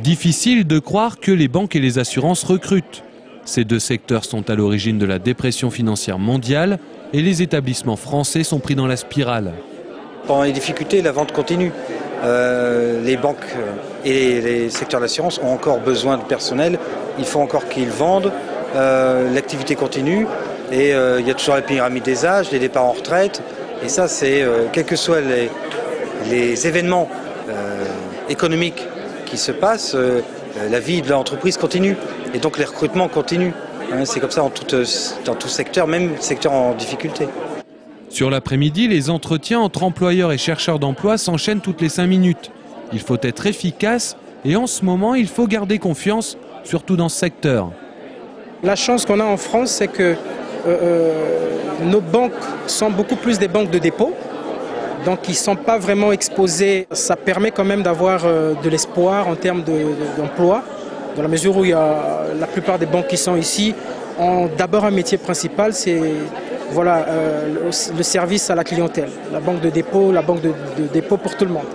Difficile de croire que les banques et les assurances recrutent. Ces deux secteurs sont à l'origine de la dépression financière mondiale et les établissements français sont pris dans la spirale. Pendant les difficultés, la vente continue. Les banques et les secteurs d'assurance ont encore besoin de personnel. Il faut encore qu'ils vendent. L'activité continue et il y a toujours la pyramide des âges, les départs en retraite. Et ça, c'est quels que soient les événements économiques qui se passent, la vie de l'entreprise continue. Et donc les recrutements continuent. C'est comme ça dans tout secteur, même secteur en difficulté. Sur l'après-midi, les entretiens entre employeurs et chercheurs d'emploi s'enchaînent toutes les 5 minutes. Il faut être efficace et en ce moment, il faut garder confiance, surtout dans ce secteur. La chance qu'on a en France, c'est que nos banques sont beaucoup plus des banques de dépôt. Donc ils ne sont pas vraiment exposés. Ça permet quand même d'avoir de l'espoir en termes d'emploi, dans la mesure où la plupart des banques qui sont ici ont d'abord un métier principal, c'est le service à la clientèle. La banque de dépôt, pour tout le monde.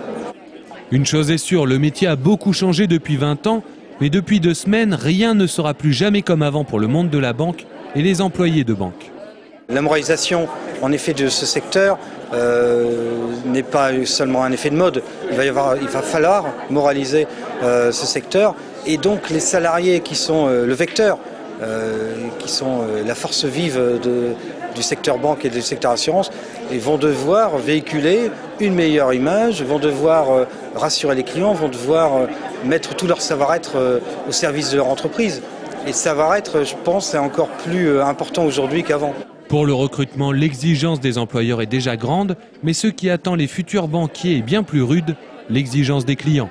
Une chose est sûre, le métier a beaucoup changé depuis 20 ans, mais depuis 2 semaines, rien ne sera plus jamais comme avant pour le monde de la banque et les employés de banque. La moralisation, en effet, de ce secteur n'est pas seulement un effet de mode. Il va falloir moraliser ce secteur et donc les salariés qui sont le vecteur, qui sont la force vive du secteur banque et du secteur assurance, ils vont devoir véhiculer une meilleure image, vont devoir rassurer les clients, vont devoir mettre tout leur savoir-être au service de leur entreprise. Et le savoir-être, je pense, est encore plus important aujourd'hui qu'avant. Pour le recrutement, l'exigence des employeurs est déjà grande, mais ce qui attend les futurs banquiers est bien plus rude, l'exigence des clients.